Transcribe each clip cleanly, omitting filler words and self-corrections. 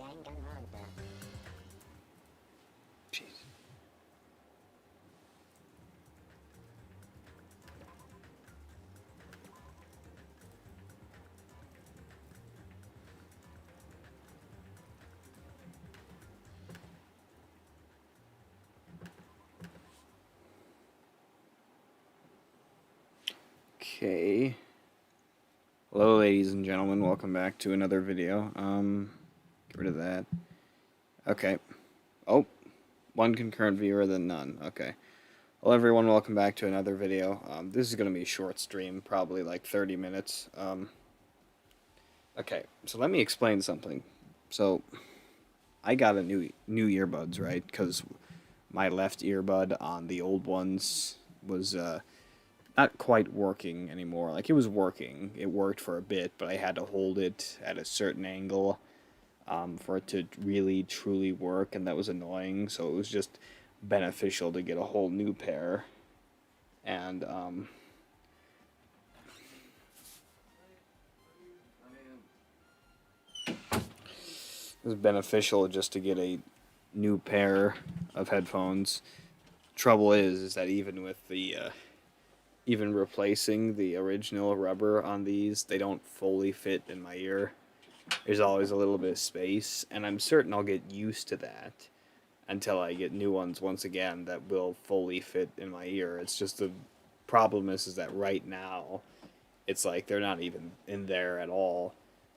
Danganronpa. Jeez. Okay. Hello, ladies and gentlemen. Welcome back to another video. Get rid of that. Okay. Oh, one concurrent viewer, then none. Okay. Hello, everyone. Welcome back to another video. This is going to be a short stream, probably like 30 minutes. Okay. So let me explain something. So I got a new earbuds, right? Because my left earbud on the old ones was not quite working anymore. Like, it was working. It worked for a bit, but I had to hold it at a certain angle for it to really, truly work, and that was annoying. So it was just beneficial to get a whole new pair. And, it was beneficial just to get a new pair of headphones. Trouble is that even with the even replacing the original rubber on these, they don't fully fit in my ear. There's always a little bit of space, and I'm certain I'll get used to that until I get new ones once again that will fully fit in my ear. It's just the problem is that right now it's like they're not even in there at all.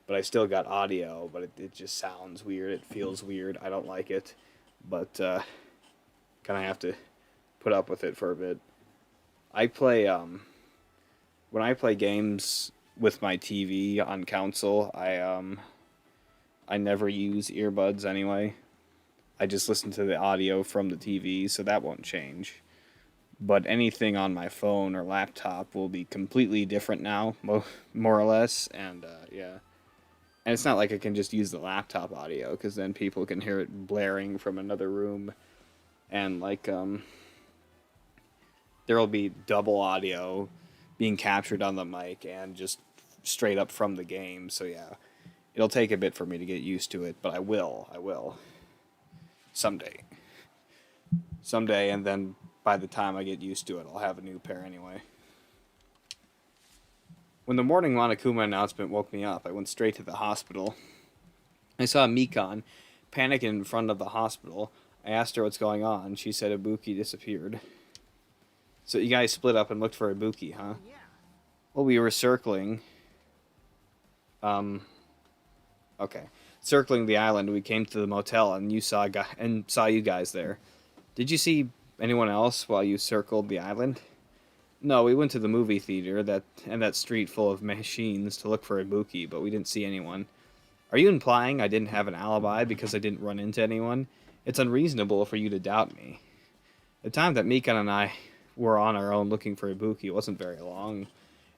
But I still got audio, but it just sounds weird. It feels weird. I don't like it, but kind of have to put up with it for a bit. I play when I play games with my TV on console, I never use earbuds anyway. I just listen to the audio from the TV, so that won't change. But anything on my phone or laptop will be completely different now, more or less, and yeah. And it's not like I can just use the laptop audio, because then people can hear it blaring from another room, and like there will be double audio being captured on the mic and just straight up from the game. So yeah, it'll take a bit for me to get used to it, but I will someday, and then by the time I get used to it, I'll have a new pair anyway. When the morning Monokuma announcement woke me up, I went straight to the hospital. I saw Mikan panicking in front of the hospital. I asked her what's going on. She said Ibuki disappeared. So you guys split up and looked for Ibuki, huh? Yeah. Well, we were circling. Okay. Circling the island, we came to the motel and saw you guys there. Did you see anyone else while you circled the island? No, we went to the movie theater and that street full of machines to look for Ibuki, but we didn't see anyone. Are you implying I didn't have an alibi because I didn't run into anyone? It's unreasonable for you to doubt me. The time that Mikan and I were on our own looking for Ibuki wasn't very long.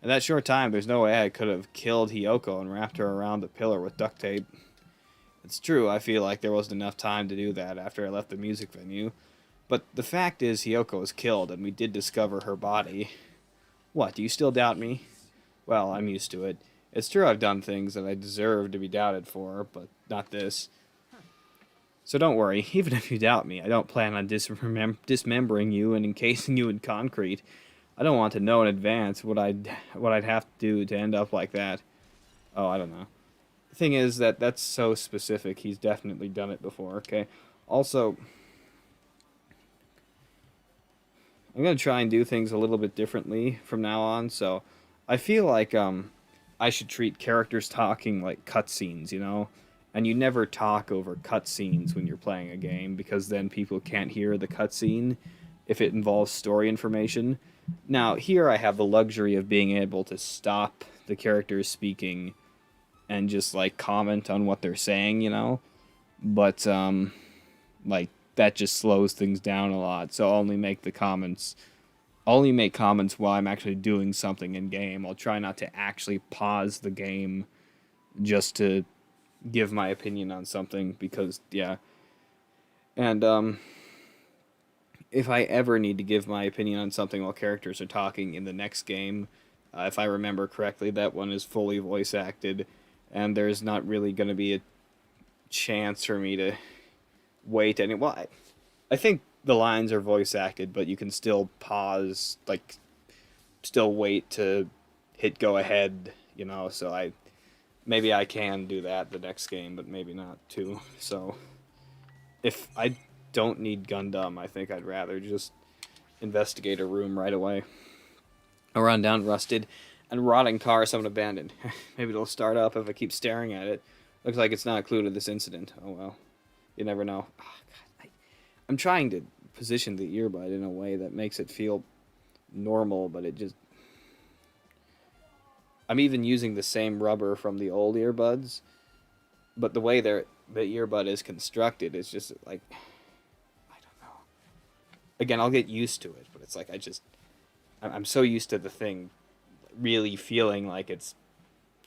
In that short time, there's no way I could have killed Hiyoko and wrapped her around the pillar with duct tape. It's true, I feel like there wasn't enough time to do that after I left the music venue. But the fact is, Hiyoko was killed, and we did discover her body. What, do you still doubt me? Well, I'm used to it. It's true I've done things that I deserve to be doubted for, but not this. So don't worry, even if you doubt me, I don't plan on dismembering you and encasing you in concrete. I don't want to know in advance what I'd have to do to end up like that. Oh, I don't know. The thing is that that's so specific. He's definitely done it before. Okay. Also, I'm gonna try and do things a little bit differently from now on. So, I feel like I should treat characters talking like cutscenes, you know? And you never talk over cutscenes when you're playing a game because then people can't hear the cutscene if it involves story information. Now, here I have the luxury of being able to stop the characters speaking and just like comment on what they're saying, you know? But like that just slows things down a lot. So I'll only make comments while I'm actually doing something in game. I'll try not to actually pause the game just to give my opinion on something because yeah. And if I ever need to give my opinion on something while characters are talking in the next game, if I remember correctly, that one is fully voice acted, and there's not really going to be a chance for me to wait any. Well, I think the lines are voice acted, but you can still pause, like, still wait to hit go ahead, you know. So maybe I can do that the next game, but maybe not too. So if I don't need Gundam, I think I'd rather just investigate a room right away. A rundown, rusted, and rotting car someone abandoned. Maybe it'll start up if I keep staring at it. Looks like it's not a clue to this incident. Oh well. You never know. Oh, God. I'm trying to position the earbud in a way that makes it feel normal, but it just... I'm even using the same rubber from the old earbuds, but the way the earbud is constructed is just like... I don't know. Again, I'll get used to it, but it's like I'm so used to the thing really feeling like it's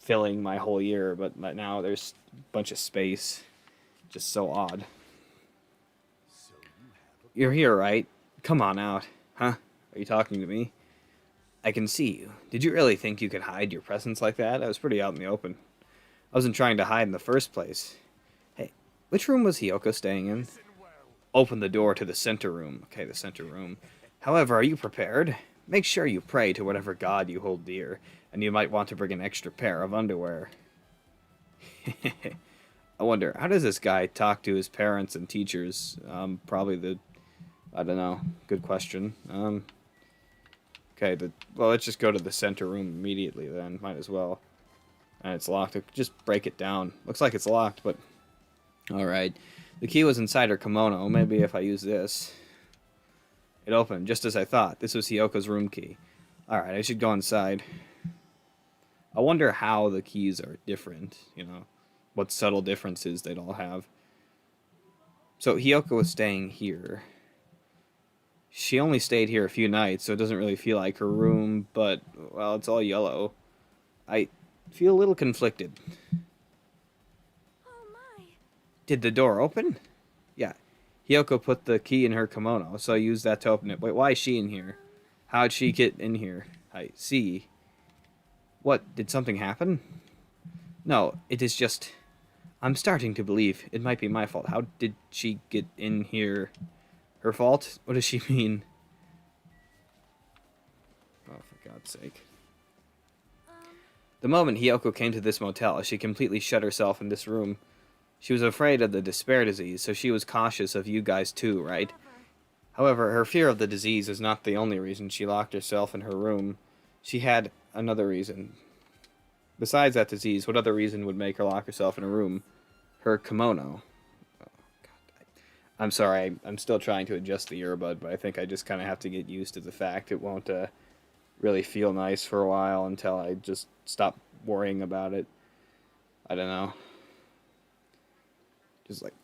filling my whole ear, but now there's a bunch of space. Just so odd. You're here, right? Come on out. Huh? Are you talking to me? I can see you. Did you really think you could hide your presence like that? I was pretty out in the open. I wasn't trying to hide in the first place. Hey, which room was Hiyoko staying in? Open the door to the center room. Okay, the center room. However, are you prepared? Make sure you pray to whatever god you hold dear, and you might want to bring an extra pair of underwear. I wonder, how does this guy talk to his parents and teachers? Probably I don't know, good question. Okay, well, let's just go to the center room immediately then, might as well. And it's locked, just break it down. Looks like it's locked, but... Alright, the key was inside her kimono, maybe if I use this. It opened, just as I thought. This was Hiyoko's room key. Alright, I should go inside. I wonder how the keys are different, you know. What subtle differences they'd all have. So Hiyoko was staying here. She only stayed here a few nights, so it doesn't really feel like her room, but, well, it's all yellow. I feel a little conflicted. Oh my. Did the door open? Yeah. Hiyoko put the key in her kimono, so I used that to open it. Wait, why is she in here? How'd she get in here? I see. What, did something happen? No, it is just... I'm starting to believe it might be my fault. How did she get in here? Her fault? What does she mean? Oh, for God's sake. The moment Hiyoko came to this motel, she completely shut herself in this room. She was afraid of the despair disease, so she was cautious of you guys too, right? However, her fear of the disease is not the only reason she locked herself in her room. She had another reason. Besides that disease, what other reason would make her lock herself in a room? Her kimono. Oh, God. I'm sorry, I'm still trying to adjust the earbud, but I think I just kind of have to get used to the fact it won't really feel nice for a while until I just stop worrying about it. I don't know. Just like...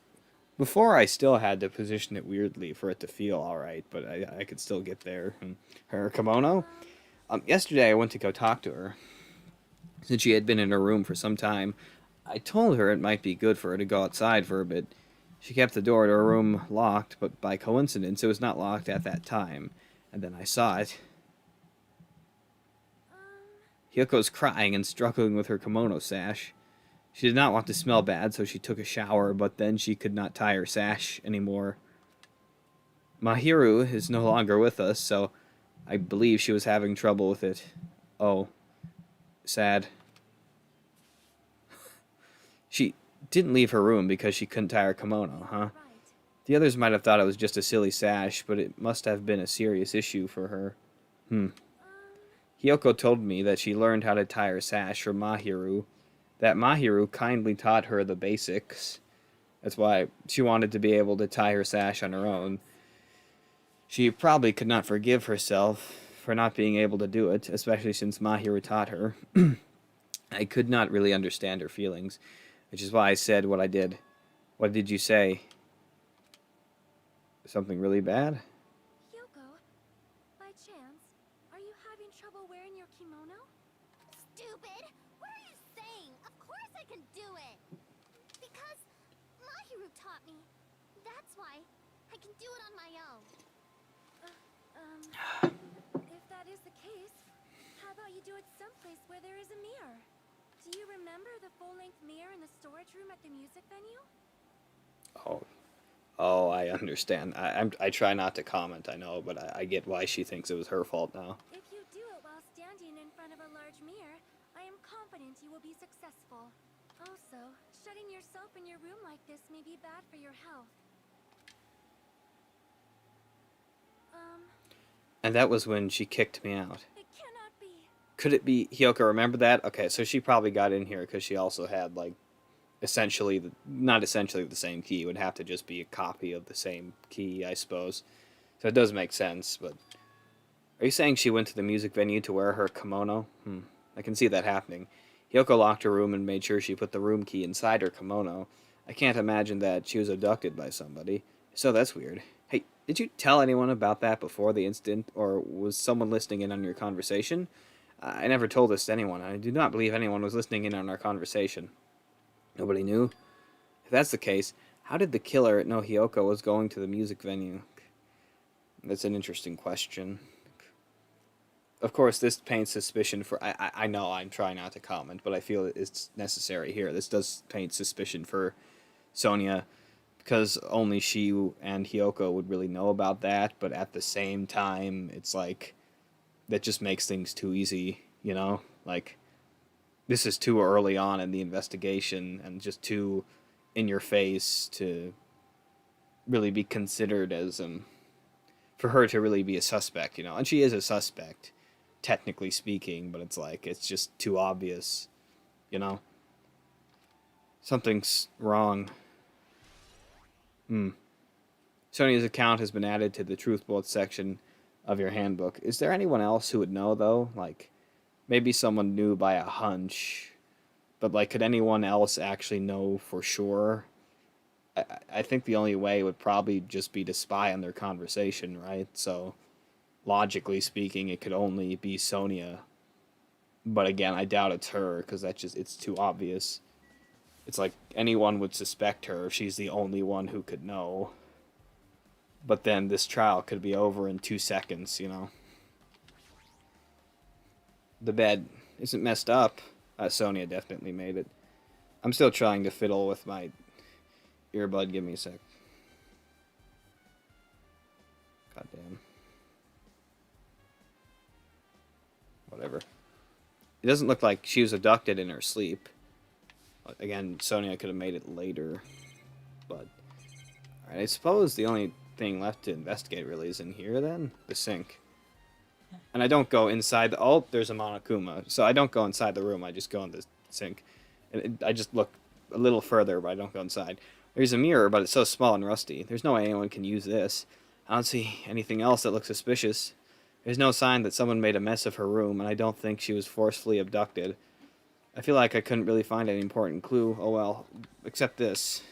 Before, I still had to position it weirdly for it to feel alright, but I could still get there. And her kimono? Yesterday I went to go talk to her. Since she had been in her room for some time, I told her it might be good for her to go outside for a bit. She kept the door to her room locked, but by coincidence it was not locked at that time. And then I saw it. Hyoko's crying and struggling with her kimono sash. She did not want to smell bad, so she took a shower, but then she could not tie her sash anymore. Mahiru is no longer with us, so I believe she was having trouble with it. Oh, sad. She didn't leave her room because she couldn't tie her kimono, huh? The others might have thought it was just a silly sash, but it must have been a serious issue for her. Hiyoko told me that she learned how to tie her sash from Mahiru, that Mahiru kindly taught her the basics. That's why she wanted to be able to tie her sash on her own. She probably could not forgive herself for not being able to do it, especially since Mahiru taught her. I could not really understand her feelings, which is why I said what I did. What did you say? Something really bad? Yoko, by chance, are you having trouble wearing your kimono? Stupid! What are you saying? Of course I can do it! Because Mahiru taught me. That's why I can do it on my own. If that is the case, how about you do it someplace where there is a mirror? Do you remember the full-length mirror in the storage room at the music venue? Oh, I understand. I try not to comment, I know, but I get why she thinks it was her fault now. If you do it while standing in front of a large mirror, I am confident you will be successful. Also, shutting yourself in your room like this may be bad for your health. And that was when she kicked me out. It cannot be. Could it be Hiyoko? Remember that? Okay, so she probably got in here because she also had, like, not essentially the same key. It would have to just be a copy of the same key, I suppose. So it does make sense, but... Are you saying she went to the music venue to wear her kimono? I can see that happening. Hiyoko locked her room and made sure she put the room key inside her kimono. I can't imagine that she was abducted by somebody. So that's weird. Hey, did you tell anyone about that before the incident, or was someone listening in on your conversation? I never told this to anyone. I do not believe anyone was listening in on our conversation. Nobody knew? If that's the case, how did the killer know Hiyoko was going to the music venue? That's an interesting question. Of course, this paints suspicion for... I know I'm trying not to comment, but I feel it's necessary here. This does paint suspicion for Sonia, because only she and Hiyoko would really know about that, but at the same time, it's like... That just makes things too easy, you know? Like, this is too early on in the investigation, and just too in your face to really be considered as... for her to really be a suspect, you know? And she is a suspect, technically speaking, but it's like, it's just too obvious, you know? Something's wrong. Sonia's account has been added to the Truth Bullet section of your handbook. Is there anyone else who would know, though? Like, maybe someone knew by a hunch, but, like, could anyone else actually know for sure? I think the only way would probably just be to spy on their conversation, right? So, logically speaking, it could only be Sonia. But again, I doubt it's her, because it's too obvious. It's like anyone would suspect her if she's the only one who could know. But then this trial could be over in 2 seconds, you know. The bed isn't messed up. Sonia definitely made it. I'm still trying to fiddle with my earbud. Give me a sec. Goddamn. Whatever. It doesn't look like she was abducted in her sleep. Again, Sonia could have made it later. But, alright, I suppose the only thing left to investigate really is in here then? The sink. And I don't go inside the... Oh, there's a Monokuma. So I don't go inside the room, I just go in the sink. And I just look a little further, but I don't go inside. There's a mirror, but it's so small and rusty. There's no way anyone can use this. I don't see anything else that looks suspicious. There's no sign that someone made a mess of her room, and I don't think she was forcefully abducted. I feel like I couldn't really find any important clue. Oh well, except this.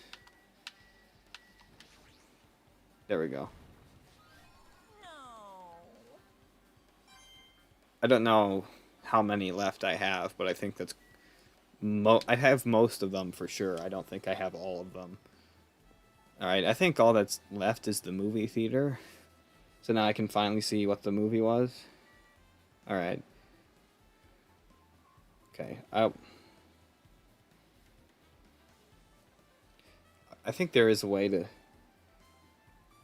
There we go. No. I don't know how many left I have, but I think that's... I have most of them for sure. I don't think I have all of them. Alright, I think all that's left is the movie theater. So now I can finally see what the movie was. Alright. Okay. I think there is a way to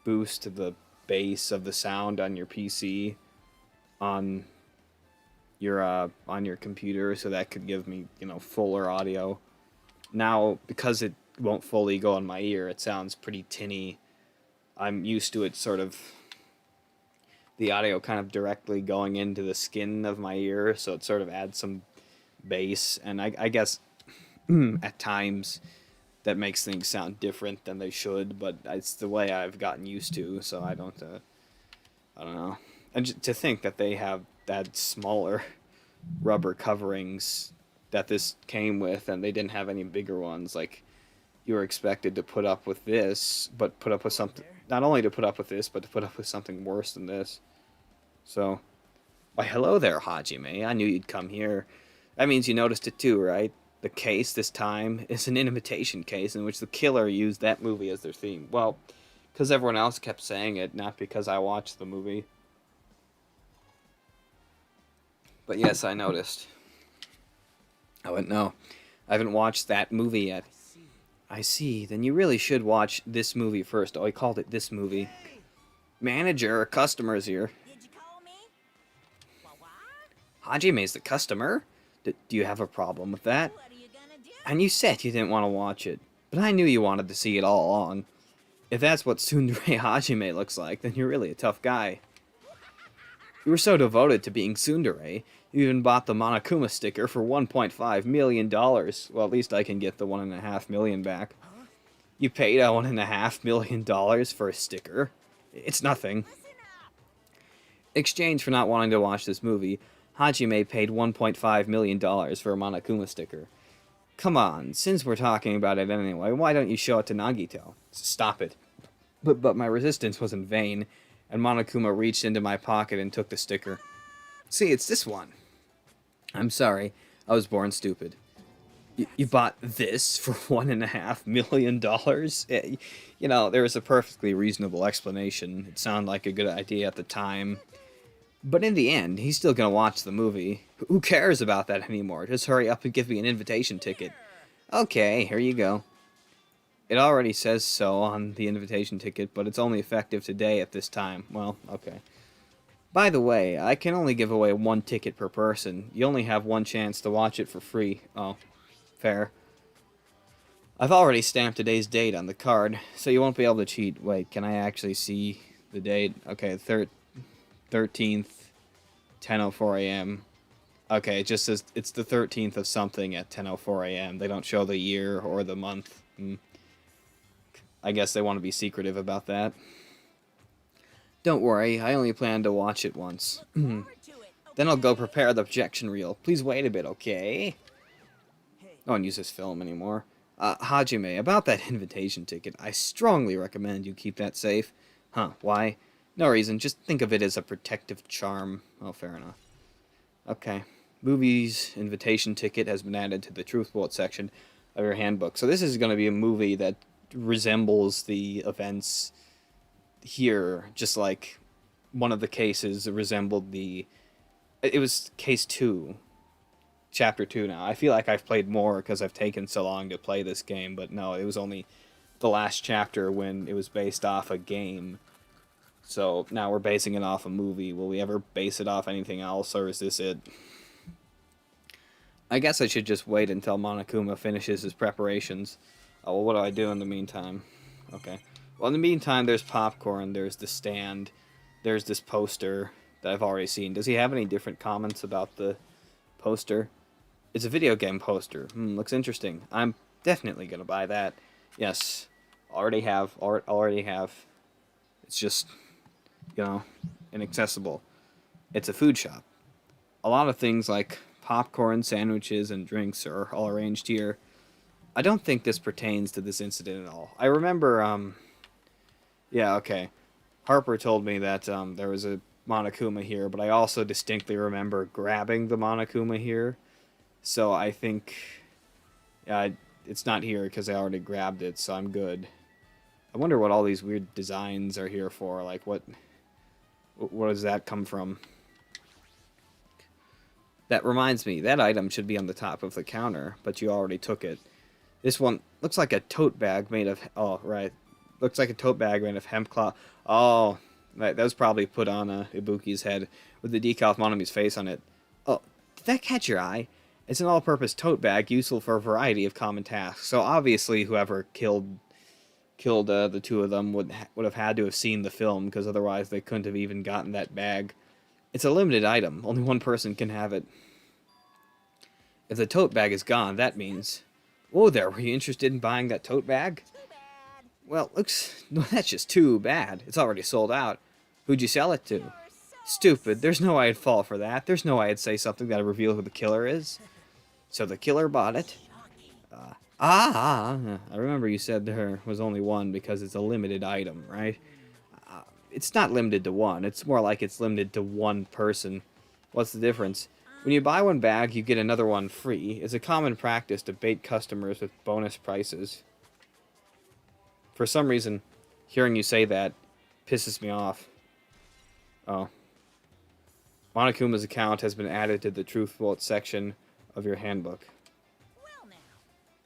boost the bass of the sound on your PC on your computer, so that could give me, fuller audio. Now, because it won't fully go in my ear, it sounds pretty tinny. I'm used to it sort of the audio kind of directly going into the skin of my ear, so it sort of adds some bass, and I guess at times that makes things sound different than they should, but it's the way I've gotten used to, so I don't know. And to think that they have that smaller rubber coverings that this came with, and they didn't have any bigger ones. Like, you were expected to put up with this, but put up with something, not only to put up with this, but to put up with something worse than this. So, why, hello there, Hajime. I knew you'd come here. That means you noticed it too, right? The case this time is an imitation case in which the killer used that movie as their theme. Well, because everyone else kept saying it, not because I watched the movie. But yes, I noticed. I went, no, I haven't watched that movie yet. I see. Then you really should watch this movie first. Oh, he called it this movie. Manager, customer's here. Did you call me? What? Hajime's the customer? Do you have a problem with that? What are you gonna do? And you said you didn't want to watch it. But I knew you wanted to see it all along. If that's what Tsundere Hajime looks like, then you're really a tough guy. You were so devoted to being Tsundere, you even bought the Monokuma sticker for $1.5 million. Well, at least I can get the $1.5 million back. You paid $1.5 million for a sticker. It's nothing. Exchange for not wanting to watch this movie, Hajime paid $1.5 million for a Monokuma sticker. Come on, since we're talking about it anyway, why don't you show it to Nagito? Stop it. But my resistance was in vain, and Monokuma reached into my pocket and took the sticker. See, it's this one. I'm sorry, I was born stupid. You bought this for $1.5 million? You know, there was a perfectly reasonable explanation. It sounded like a good idea at the time. But in the end, he's still gonna watch the movie. Who cares about that anymore? Just hurry up and give me an invitation ticket. Okay, here you go. It already says so on the invitation ticket, but it's only effective today at this time. Well, okay. By the way, I can only give away one ticket per person. You only have one chance to watch it for free. Oh, fair. I've already stamped today's date on the card, so you won't be able to cheat. Wait, can I actually see the date? Okay, 13th, 10:04 a.m. Okay, it just says it's the 13th of something at 10:04 a.m. They don't show the year or the month. I guess they want to be secretive about that. Don't worry, I only plan to watch it once. Then I'll go prepare the objection reel. Please wait a bit, okay? No one uses film anymore. Hajime, about that invitation ticket, I strongly recommend you keep that safe. Huh, why? No reason, just think of it as a protective charm. Oh, fair enough. Okay. Movies invitation ticket has been added to the Truth Bullet section of your handbook. So this is going to be a movie that resembles the events here, just like one of the cases resembled the... It was case 2. Chapter 2 now. I feel like I've played more because I've taken so long to play this game, but no, it was only the last chapter when it was based off a game. So now we're basing it off a movie. Will we ever base it off anything else, or is this it? I guess I should just wait until Monokuma finishes his preparations. Oh, well, what do I do in the meantime? Okay. Well, in the meantime, there's popcorn, there's the stand, there's this poster that I've already seen. Does he have any different comments about the poster? It's a video game poster. Looks interesting. I'm definitely going to buy that. Yes. Already have. It's just, you know, inaccessible. It's a food shop. A lot of things like popcorn, sandwiches, and drinks are all arranged here. I don't think this pertains to this incident at all. I remember, yeah, okay. Harper told me that there was a Monokuma here, but I also distinctly remember grabbing the Monokuma here. So I think it's not here because I already grabbed it, so I'm good. I wonder what all these weird designs are here for. Like, what does that come from? That reminds me, that item should be on the top of the counter, but you already took it. This one looks like a tote bag made of... Oh, right. Looks like a tote bag made of hemp cloth. Oh, that was probably put on Ibuki's head with the decal of Monami's face on it. Oh, did that catch your eye? It's an all-purpose tote bag useful for a variety of common tasks. So obviously whoever killed the two of them would have had to have seen the film, because otherwise they couldn't have even gotten that bag. It's a limited item. Only one person can have it. If the tote bag is gone, that means... Whoa there, were you interested in buying that tote bag? Too bad. Well, looks... No, that's just too bad. It's already sold out. Who'd you sell it to? You're so Stupid. There's no way I'd fall for that. There's no way I'd say something that'd reveal who the killer is. So the killer bought it. shocking. I remember you said there was only one because it's a limited item, right? It's not limited to one. It's more like it's limited to one person. What's the difference? When you buy one bag, you get another one free. It's a common practice to bait customers with bonus prices. For some reason, hearing you say that pisses me off. Oh. Monokuma's account has been added to the Truth Vault section of your handbook. Well now.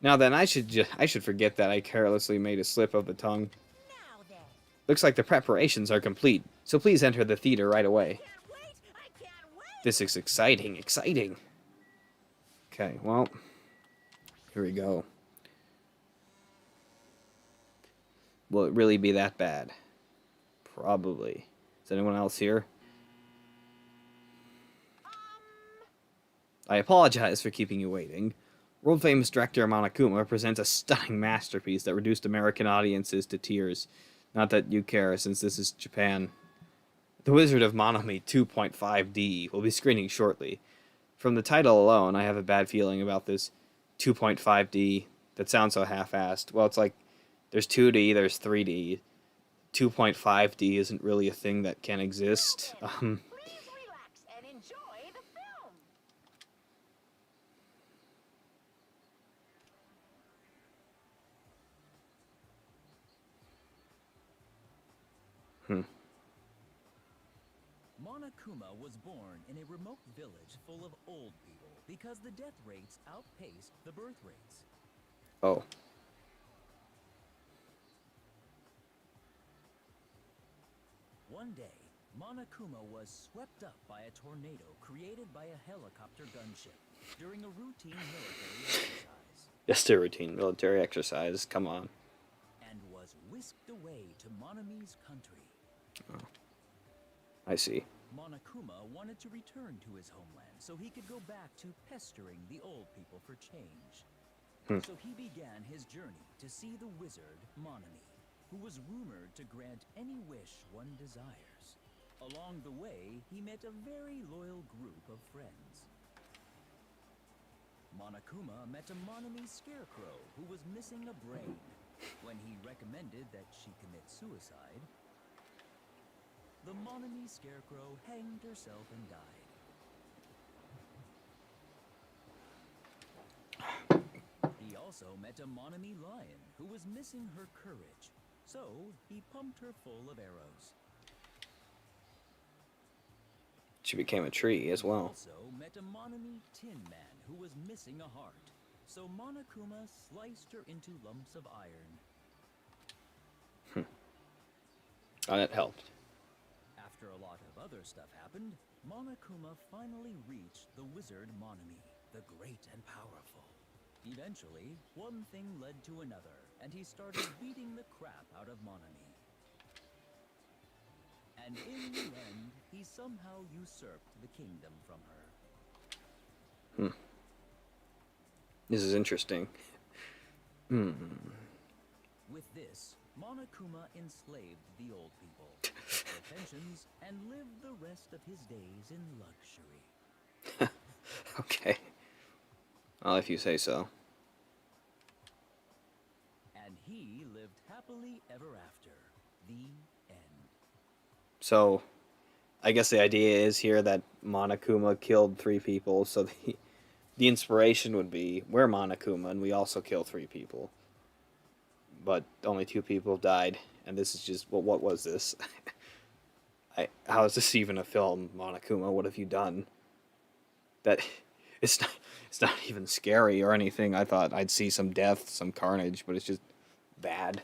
Now then, I should forget that I carelessly made a slip of the tongue. Now then. Looks like the preparations are complete, so please enter the theater right away. Can't wait. I can't wait. This is exciting, exciting. Okay, well, here we go. Will it really be that bad? Probably. Is anyone else here? I apologize for keeping you waiting. World-famous director Monokuma presents a stunning masterpiece that reduced American audiences to tears. Not that you care, since this is Japan. The Wizard of Monomi 2.5D will be screening shortly. From the title alone, I have a bad feeling about this 2.5D that sounds so half-assed. Well, it's like, there's 2D, there's 3D. 2.5D isn't really a thing that can exist. Please relax and enjoy the film. Monokuma was born in a remote village full of old people because the death rates outpaced the birth rates. Oh. One day, Monokuma was swept up by a tornado created by a helicopter gunship during a routine military exercise, Just a routine military exercise, come on. and was whisked away to Monami's country. I see. Monokuma wanted to return to his homeland so he could go back to pestering the old people for change. So he began his journey to see the wizard Monami, who was rumored to grant any wish one desires. Along the way, he met a very loyal group of friends. Monokuma met a Monami scarecrow who was missing a brain. When he recommended that she commit suicide, the Monami scarecrow hanged herself and died. He also met a Monami lion who was missing her courage, so he pumped her full of arrows. She became a tree as He well. also met a Monami tin man who was missing a heart, so Monokuma sliced her into lumps of iron. Oh, that helped. After a lot of other stuff happened, Monokuma finally reached the wizard Monami, the great and powerful. Eventually, one thing led to another, and he started beating the crap out of Monami. And in the end, he somehow usurped the kingdom from her. This is interesting. With this, Monokuma enslaved the old people, their pensions, and lived the rest of his days in luxury. Okay. Well, if you say so. And he lived happily ever after. The end. So, I guess the idea is here that Monokuma killed 3 people, so the inspiration would be, we're Monokuma, and we also kill 3 people. But only 2 people died, and this is just, well, what was this? How is this even a film, Monokuma? What have you done? That it's not even scary or anything. I thought I'd see some death, some carnage, but it's just bad.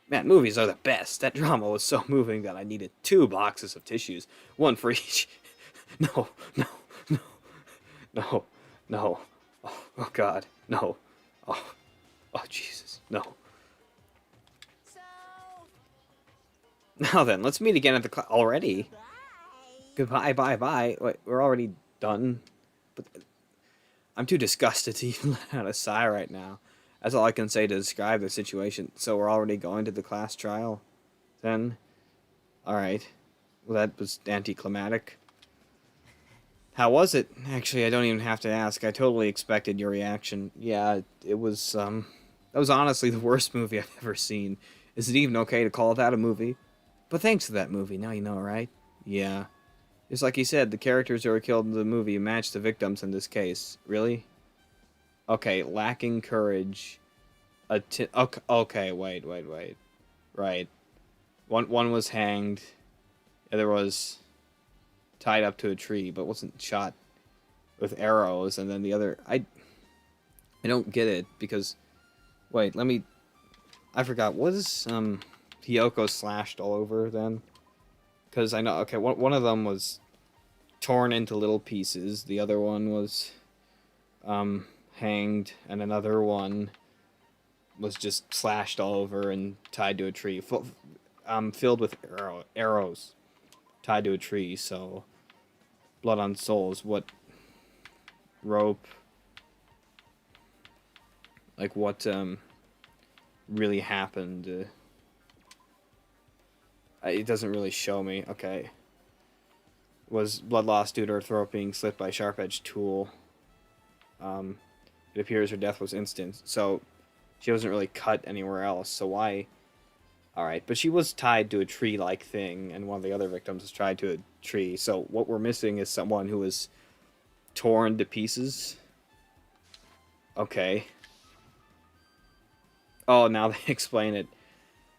Man, movies are the best. That drama was so moving that I needed 2 boxes of tissues, one for each. No, no, no, no, no. Oh God, no. Oh Jesus, no. So, Now then, let's meet again at the already. bye. Goodbye, bye, bye. Wait, we're already done. But I'm too disgusted to even let out a sigh right now. That's all I can say to describe the situation. So we're already going to the class trial? Then? Alright. Well, that was anticlimactic. How was it? Actually, I don't even have to ask. I totally expected your reaction. Yeah, it was, that was honestly the worst movie I've ever seen. Is it even okay to call that a movie? But thanks to that movie, now you know, right? Yeah. Just like you said, the characters who were killed in the movie match the victims in this case. Really? Okay, lacking courage. Okay, wait. Right. One was hanged. The other was tied up to a tree, but wasn't shot with arrows. And then the other... I don't get it, because... Wait, I forgot. Was, Hiyoko slashed all over, then? Because I know... Okay, one of them was torn into little pieces. The other one was... hanged, and another one was just slashed all over and tied to a tree, filled with arrows, tied to a tree. So, blood on souls. What rope? Like what really happened? It doesn't really show me. Okay, was blood loss due to her throat being slit by a sharp-edged tool? It appears her death was instant, so she wasn't really cut anywhere else, so why? Alright, but she was tied to a tree-like thing, and one of the other victims was tied to a tree, so what we're missing is someone who was torn to pieces. Okay. Oh, now they explain it.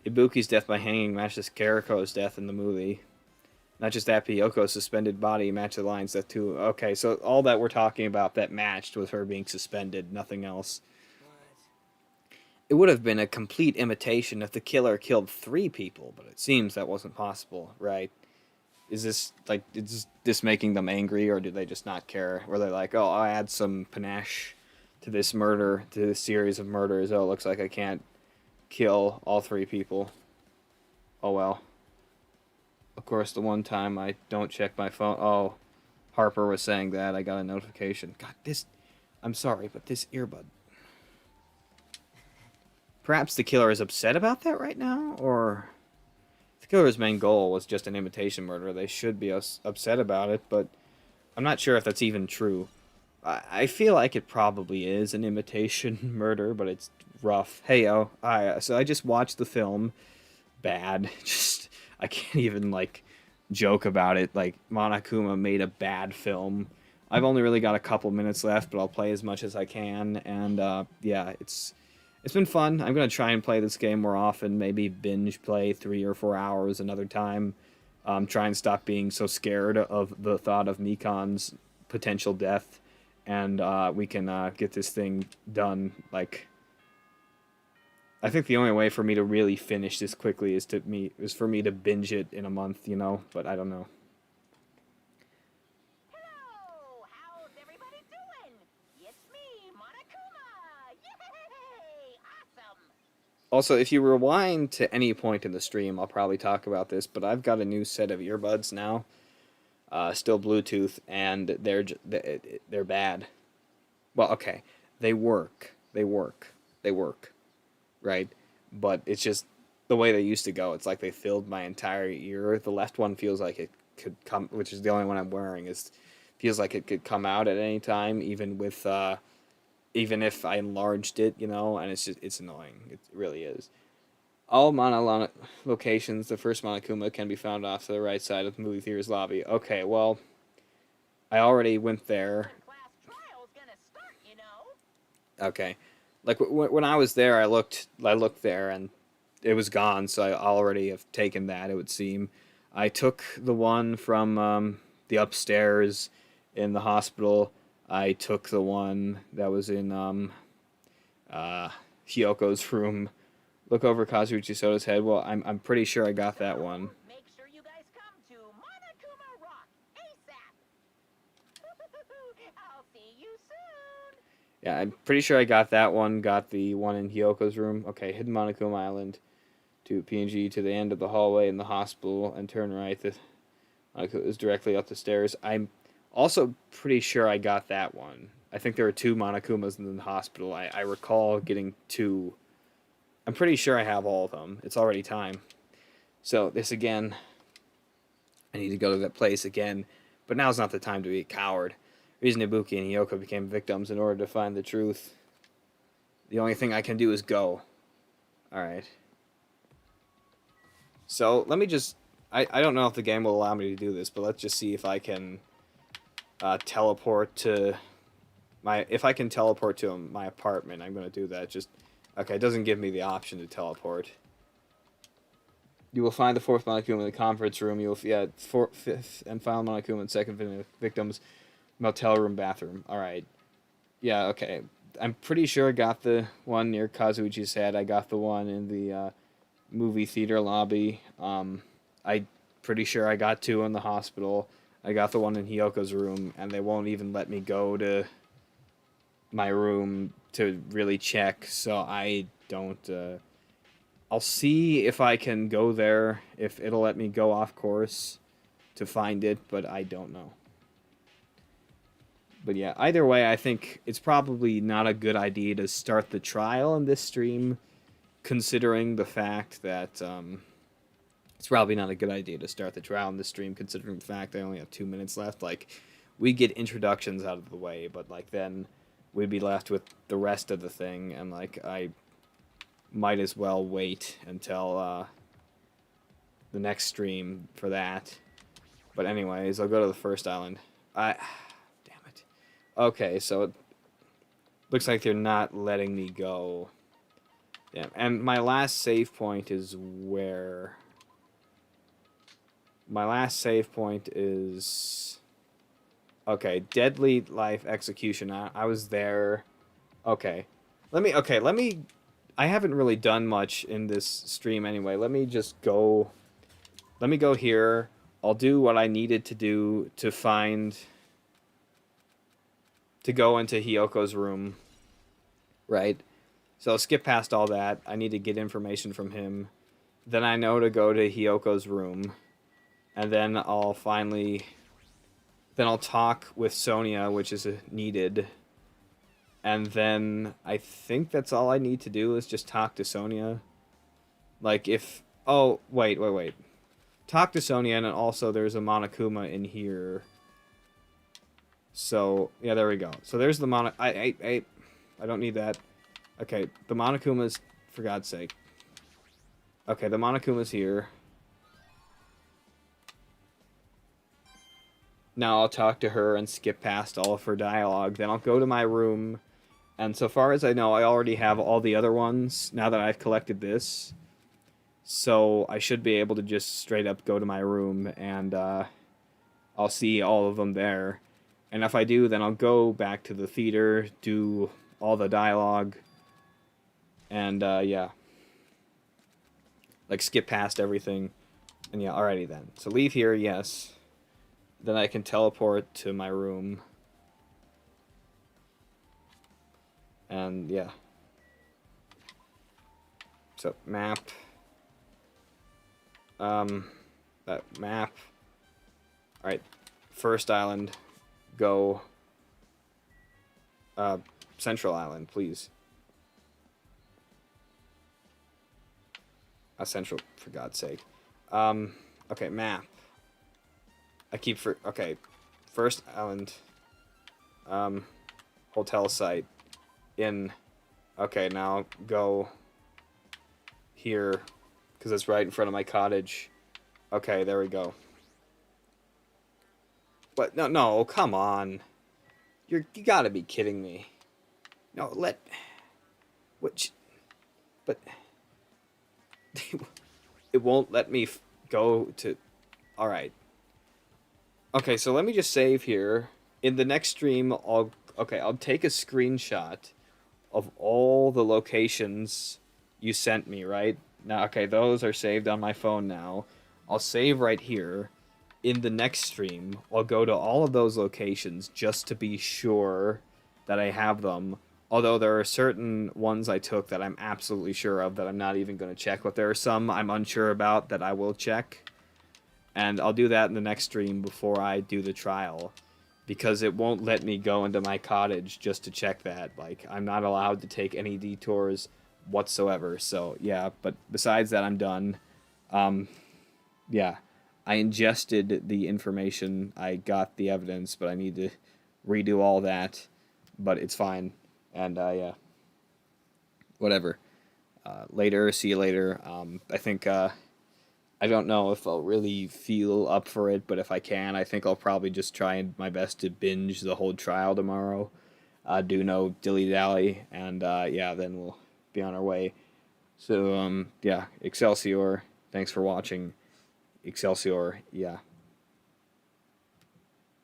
Ibuki's death by hanging matches Kariko's death in the movie. Not just that, Yoko's suspended body matched the lines that too. Okay, so all that we're talking about that matched was her being suspended, nothing else. It would have been a complete imitation if the killer killed 3 people, but it seems that wasn't possible, right? Is this making them angry, or do they just not care? Or they're like, oh, I'll add some panache to this murder, to this series of murders. Oh, it looks like I can't kill all 3 people. Oh well. Of course, the one time I don't check my phone... Oh, Harper was saying that. I got a notification. God, I'm sorry, but this earbud... Perhaps the killer is upset about that right now? Or... The killer's main goal was just an imitation murder. They should be upset about it, but... I'm not sure if that's even true. I feel like it probably is an imitation murder, but it's rough. Hey-o. So I just watched the film. Bad. Just... I can't even, like, joke about it. Like, Monokuma made a bad film. I've only really got a couple minutes left, but I'll play as much as I can. And, yeah, it's been fun. I'm going to try and play this game more often. Maybe binge play 3 or 4 hours another time. Try and stop being so scared of the thought of Mikan's potential death. And we can get this thing done, like... I think the only way for me to really finish this quickly is for me to binge it in a month, you know, but I don't know. Hello! How's everybody doing? It's me, Monokuma! Yay! Awesome! Also, if you rewind to any point in the stream, I'll probably talk about this, but I've got a new set of earbuds now, still Bluetooth, and they're bad. Well, okay, they work, right? But it's just the way they used to go. It's like they filled my entire ear. The left one feels like it could come, which is the only one I'm wearing, feels like it could come out at any time, even if I enlarged it, you know, and it's annoying. It really is. All Mana locations, the first Monokuma can be found off to the right side of the movie theater's lobby. Okay, well, I already went there. Class trial's gonna start, you know? Okay. Like, when I was there, I looked there, and it was gone, so I already have taken that, it would seem. I took the one from the upstairs in the hospital, I took the one that was in Hyoko's room. Look over Kazuichi Soda's head. Well, I'm pretty sure I got that one. Make sure you guys come to Monokuma Rock ASAP. I'll see you soon. Yeah, I'm pretty sure I got that one. Got the one in Hyoko's room. Okay, hidden Monokuma Island to PNG to the end of the hallway in the hospital and turn right. The Monokuma is directly up the stairs. I'm also pretty sure I got that one. I think there are 2 Monokumas in the hospital. I recall getting 2. I'm pretty sure I have all of them. It's already time. So this again, I need to go to that place again. But now's not the time to be a coward. Reason Ibuki and Hiyoko became victims in order to find the truth. The only thing I can do is go. Alright. So let me just... I don't know if the game will allow me to do this, but let's just see if I can teleport to... If I can teleport to my apartment, I'm going to do that. Just... Okay, it doesn't give me the option to teleport. You will find the 4th Monokuma in the conference room. You will, 5th and final Monokuma and 2nd victim's motel room bathroom. Alright. Yeah, okay. I'm pretty sure I got the one near Kazuichi's head. I got the one in the movie theater lobby. I'm pretty sure I got 2 in the hospital. I got the one in Hyoko's room, and they won't even let me go to my room to really check, so I don't... I'll see if I can go there, if it'll let me go off course to find it, but I don't know. But yeah, either way, I think it's probably not a good idea to start the trial in this stream, considering the fact that... it's probably not a good idea to start the trial in this stream, considering the fact I only have 2 minutes left. Like, we get introductions out of the way, but, like, then we'd be left with the rest of the thing, and, like, I might as well wait until the next stream for that. But anyways, I'll go to the first island. Damn it. Okay, so it looks like they're not letting me go. Yeah, and my last save point is where? My last save point is... Okay, Deadly Life Execution. I was there. Okay. Let me... I haven't really done much in this stream anyway. Let me just go... Let me go here. I'll do what I needed to do to find... To go into Hyoko's room. Right? So I'll skip past all that. I need to get information from him. Then I know to go to Hyoko's room. And then I'll finally... Then I'll talk with Sonia, which is needed. And then I think that's all I need to do is just talk to Sonia. Like if... Oh, wait. Talk to Sonia, and also there's a Monokuma in here. So, yeah, there we go. So there's the I don't need that. Okay, the Monokuma's... For God's sake. Okay, the Monokuma's here. Now I'll talk to her and skip past all of her dialogue. Then I'll go to my room. And so far as I know, I already have all the other ones now that I've collected this. So I should be able to just straight up go to my room and I'll see all of them there. And if I do, then I'll go back to the theater, do all the dialogue, and yeah. Like skip past everything. And yeah, alrighty then. So leave here, yes. Then I can teleport to my room. And yeah. So map. That map. Alright. First island. Go. Central Island, please. Central, for God's sake. Okay, map. Okay. First island. Hotel site. In. Okay, now go here. Because it's right in front of my cottage. Okay, there we go. What? No, come on. You gotta be kidding me. No, but... It won't let me go to... Alright. Okay, so let me just save here. in the next stream, I'll take a screenshot of all the locations you sent me, right? Now, okay, those are saved on my phone now. I'll save right here. In the next stream, I'll go to all of those locations just to be sure that I have them. Although there are certain ones I took that I'm absolutely sure of that I'm not even going to check, but there are some I'm unsure about that I will check. And I'll do that in the next stream before I do the trial, because it won't let me go into my cottage just to check that. Like, I'm not allowed to take any detours whatsoever. So, yeah, but besides that, I'm done. Yeah, I ingested the information, I got the evidence, but I need to redo all that, but it's fine. And, yeah, whatever. Later, see you later. I think, I don't know if I'll really feel up for it, but if I can, I think I'll probably just try my best to binge the whole trial tomorrow. Do no dilly-dally, and yeah, then we'll be on our way. So, yeah, Excelsior, thanks for watching. Excelsior, yeah.